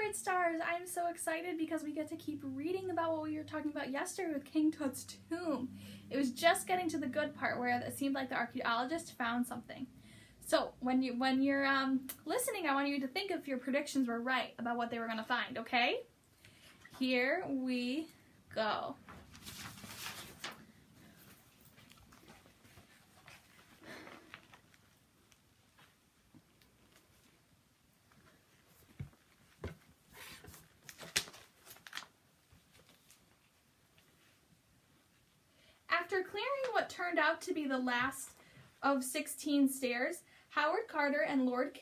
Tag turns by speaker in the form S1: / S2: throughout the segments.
S1: Spirit Stars! I'm so excited because we get to keep reading about what we were talking about yesterday with King Tut's tomb. It was just getting to the good part where it seemed like the archaeologist found something. So when you're listening, I want you to think if your predictions were right about what they were going to find, okay? Here we go. After clearing what turned out to be the last of 16 stairs, Howard Carter and Lord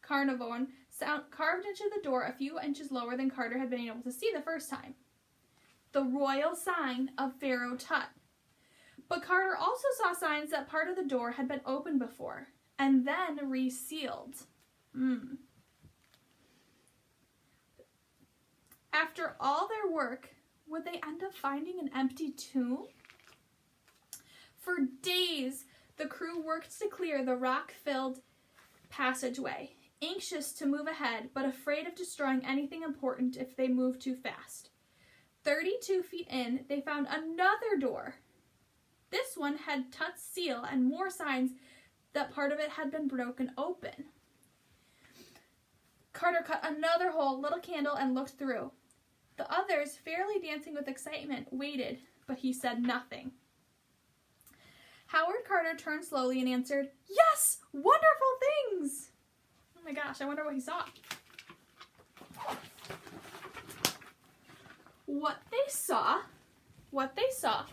S1: Carnarvon carved into the door a few inches lower than Carter had been able to see the first time. The royal sign of Pharaoh Tut. But Carter also saw signs that part of the door had been opened before, and then resealed. After all their work, would they end up finding an empty tomb? For days, the crew worked to clear the rock-filled passageway, anxious to move ahead, but afraid of destroying anything important if they moved too fast. 32 feet in, they found another door. This one had Tut's seal and more signs that part of it had been broken open. Carter cut another hole, lit a candle, and looked through. The others, fairly dancing with excitement, waited, but he said nothing. Howard Carter turned slowly and answered, "Yes! Wonderful things!" Oh my gosh, I wonder what he saw. What they saw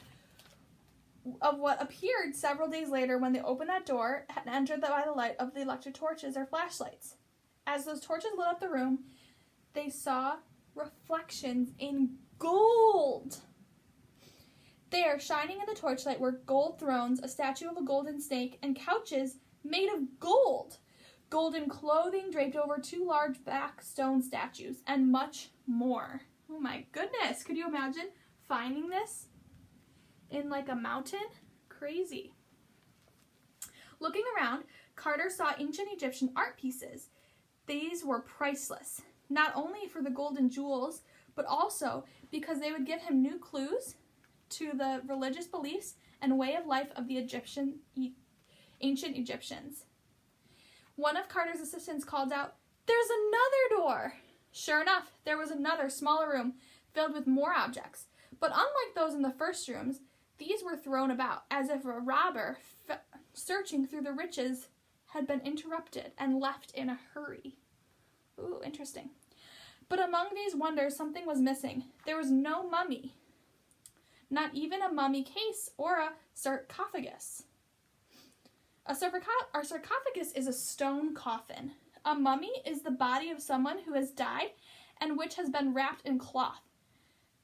S1: of what appeared several days later when they opened that door and entered by the light of the electric torches or flashlights. As those torches lit up the room, they saw reflections in gold. There, shining in the torchlight, were gold thrones, a statue of a golden snake, and couches made of gold. Golden clothing draped over two large black stone statues, and much more. Oh my goodness, could you imagine finding this in like a mountain? Crazy. Looking around, Carter saw ancient Egyptian art pieces. These were priceless, not only for the golden jewels, but also because they would give him new clues to the religious beliefs and way of life of the ancient Egyptians. One of Carter's assistants called out, "There's another door!" Sure enough, there was another, smaller room filled with more objects. But unlike those in the first rooms, these were thrown about, as if a robber searching through the riches had been interrupted and left in a hurry. Ooh, interesting. But among these wonders, something was missing. There was no mummy. Not even a mummy case or a sarcophagus. A sarcophagus is a stone coffin. A mummy is the body of someone who has died and which has been wrapped in cloth.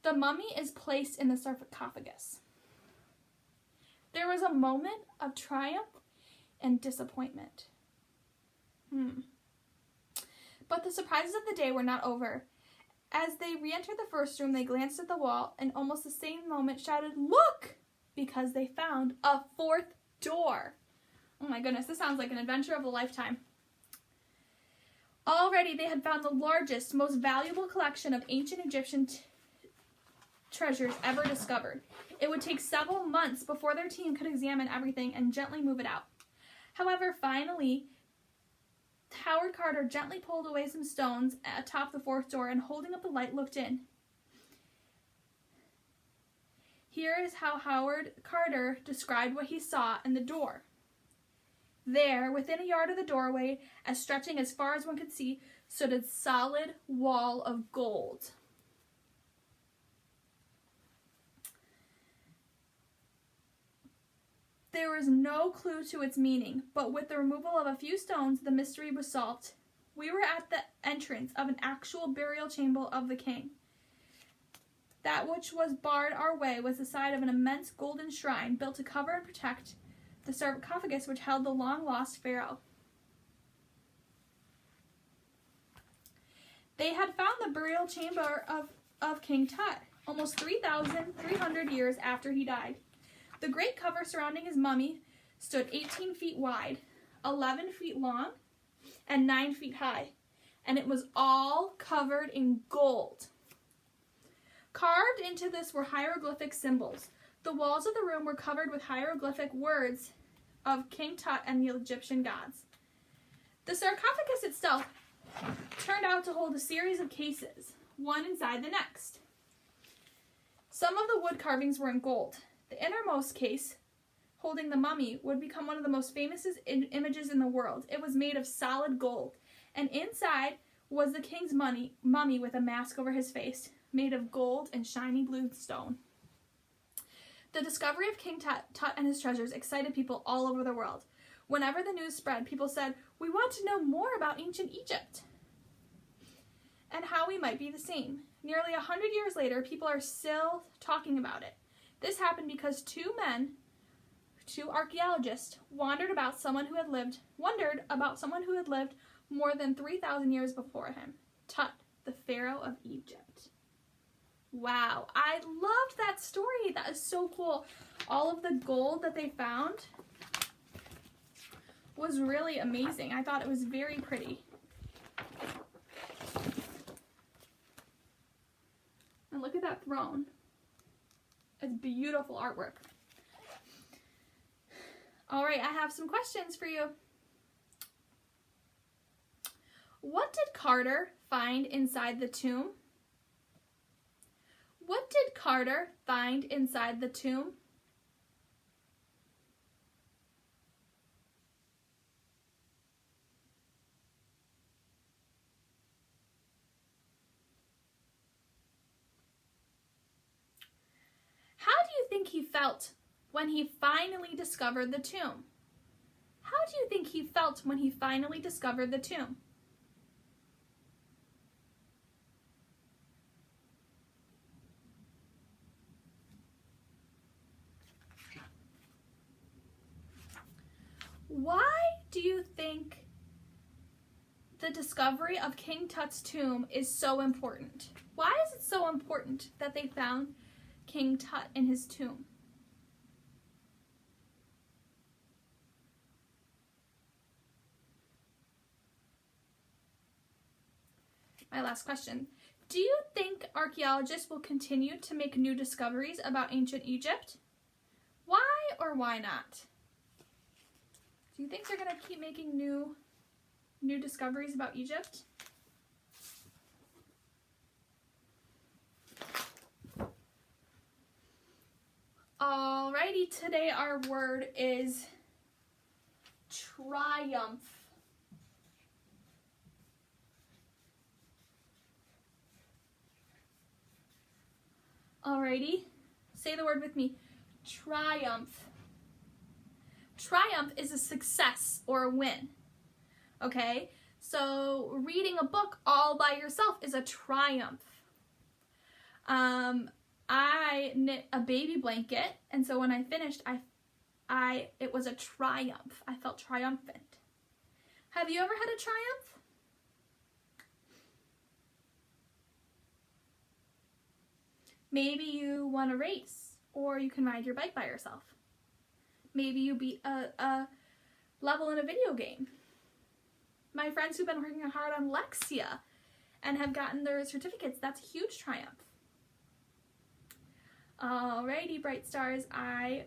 S1: The mummy is placed in the sarcophagus. There was a moment of triumph and disappointment. But the surprises of the day were not over. As they re-entered the first room, they glanced at the wall and almost the same moment shouted, "Look!" because they found a fourth door. Oh my goodness, this sounds like an adventure of a lifetime. Already they had found the largest, most valuable collection of ancient Egyptian treasures ever discovered. It would take several months before their team could examine everything and gently move it out. However, finally, Howard Carter gently pulled away some stones atop the fourth door and, holding up the light, looked in. Here is how Howard Carter described what he saw in the door. There, within a yard of the doorway, as stretching as far as one could see, stood a solid wall of gold. There was no clue to its meaning, but with the removal of a few stones, the mystery was solved. We were at the entrance of an actual burial chamber of the king. That which was barred our way was the side of an immense golden shrine built to cover and protect the sarcophagus which held the long-lost pharaoh. They had found the burial chamber of King Tut, almost 3,300 years after he died. The great cover surrounding his mummy stood 18 feet wide, 11 feet long, and 9 feet high, and it was all covered in gold. Carved into this were hieroglyphic symbols. The walls of the room were covered with hieroglyphic words of King Tut and the Egyptian gods. The sarcophagus itself turned out to hold a series of cases, one inside the next. Some of the wood carvings were in gold. The innermost case, holding the mummy, would become one of the most famous images in the world. It was made of solid gold, and inside was the king's mummy with a mask over his face, made of gold and shiny blue stone. The discovery of King Tut and his treasures excited people all over the world. Whenever the news spread, people said, "We want to know more about ancient Egypt and how we might be the same." Nearly 100 years later, people are still talking about it. This happened because two archaeologists, wondered about someone who had lived more than 3,000 years before him, Tut, the Pharaoh of Egypt. Wow, I loved that story. That is so cool. All of the gold that they found was really amazing. I thought it was very pretty. And look at that throne. It's beautiful artwork. All right, I have some questions for you. What did Carter find inside the tomb? What did Carter find inside the tomb? How do you think he felt when he finally discovered the tomb? How do you think he felt when he finally discovered the tomb? Why do you think the discovery of King Tut's tomb is so important? Why is it so important that they found King Tut in his tomb? My last question. Do you think archaeologists will continue to make new discoveries about ancient Egypt? Why or why not? Do you think they're going to keep making new discoveries about Egypt? Alrighty, today our word is triumph. Alrighty, say the word with me. Triumph. Triumph is a success or a win. Okay? So reading a book all by yourself is a triumph. I knit a baby blanket, and so when I finished, it was a triumph. I felt triumphant. Have you ever had a triumph? Maybe you won a race, or you can ride your bike by yourself. Maybe you beat a level in a video game. My friends who've been working hard on Lexia and have gotten their certificates, that's a huge triumph. Alrighty, Bright Stars, I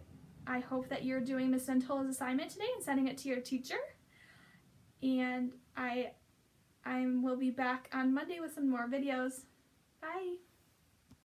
S1: hope that you're doing Miss Ventola's assignment today and sending it to your teacher. And I will be back on Monday with some more videos. Bye!